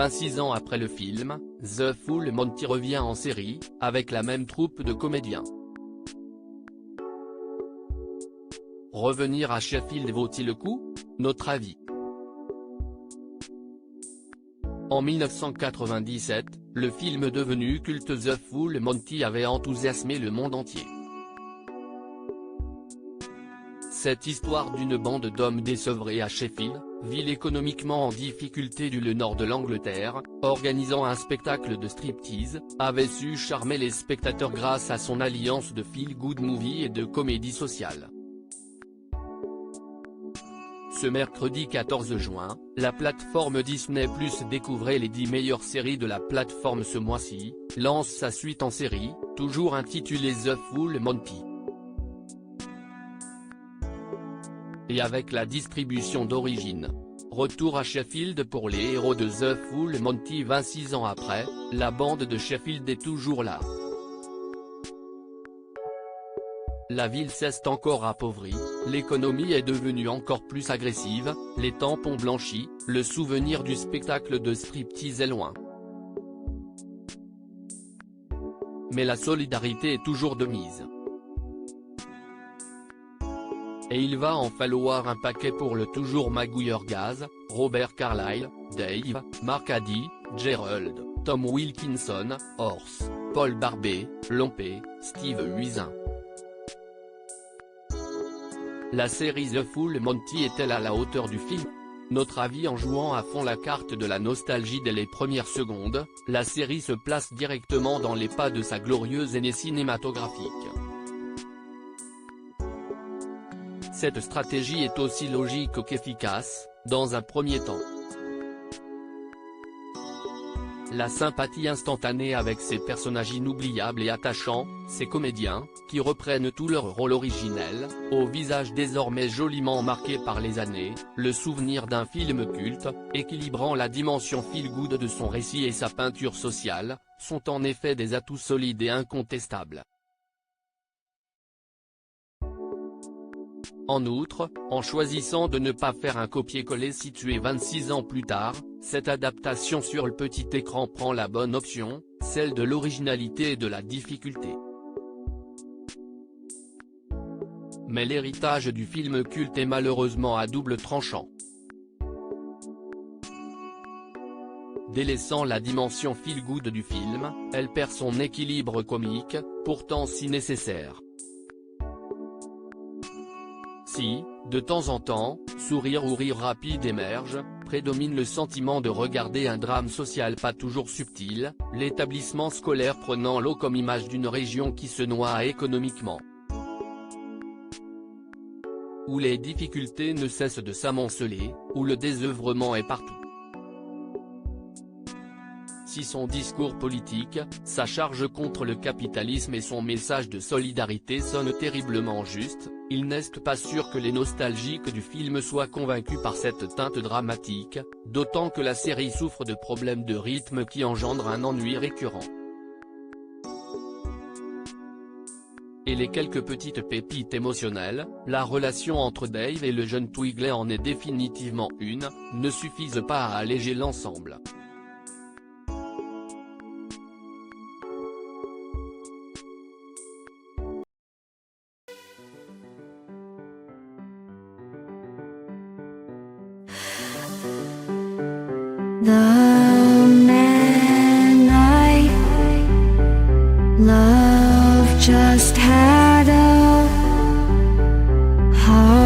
26 ans après le film, The Full Monty revient en série, avec la même troupe de comédiens. Revenir à Sheffield vaut-il le coup? Notre avis. En 1997, le film devenu culte The Full Monty avait enthousiasmé le monde entier. Cette histoire d'une bande d'hommes désœuvrés à Sheffield, ville économiquement en difficulté du nord de l'Angleterre, organisant un spectacle de striptease, avait su charmer les spectateurs grâce à son alliance de feel-good movie et de comédie sociale. Ce mercredi 14 juin, la plateforme Disney+ découvrait les 10 meilleures séries de la plateforme ce mois-ci, lance sa suite en série, toujours intitulée The Full Monty. Et avec la distribution d'origine. Retour à Sheffield pour les héros de The Full Monty 26 ans après, la bande de Sheffield est toujours là. La ville s'est encore appauvrie, l'économie est devenue encore plus agressive, les tampons blanchis, le souvenir du spectacle de striptease est loin. Mais la solidarité est toujours de mise. Et il va en falloir un paquet pour le toujours magouilleur Gaz, Robert Carlyle, Dave, Mark Addy, Gerald, Tom Wilkinson, Horst, Paul Barbet, Lompé, Steve Huizin. La série The Full Monty est-elle à la hauteur du film? Notre avis. En jouant à fond la carte de la nostalgie dès les premières secondes, la série se place directement dans les pas de sa glorieuse aînée cinématographique. Cette stratégie est aussi logique qu'efficace, dans un premier temps. La sympathie instantanée avec ces personnages inoubliables et attachants, ces comédiens, qui reprennent tout leur rôle originel, au visage désormais joliment marqué par les années, le souvenir d'un film culte, équilibrant la dimension feel-good de son récit et sa peinture sociale, sont en effet des atouts solides et incontestables. En outre, en choisissant de ne pas faire un copier-coller situé 26 ans plus tard, cette adaptation sur le petit écran prend la bonne option, celle de l'originalité et de la difficulté. Mais l'héritage du film culte est malheureusement à double tranchant. Délaissant la dimension feel-good du film, elle perd son équilibre comique, pourtant si nécessaire. Si, de temps en temps, sourire ou rire rapide émerge, prédomine le sentiment de regarder un drame social pas toujours subtil, l'établissement scolaire prenant l'eau comme image d'une région qui se noie économiquement. Où les difficultés ne cessent de s'amonceler, où le désœuvrement est partout. Si son discours politique, sa charge contre le capitalisme et son message de solidarité sonnent terriblement justes, il n'est pas sûr que les nostalgiques du film soient convaincus par cette teinte dramatique, d'autant que la série souffre de problèmes de rythme qui engendrent un ennui récurrent. Et les quelques petites pépites émotionnelles, la relation entre Dave et le jeune Twigley en est définitivement une, ne suffisent pas à alléger l'ensemble. The man I love just had a heart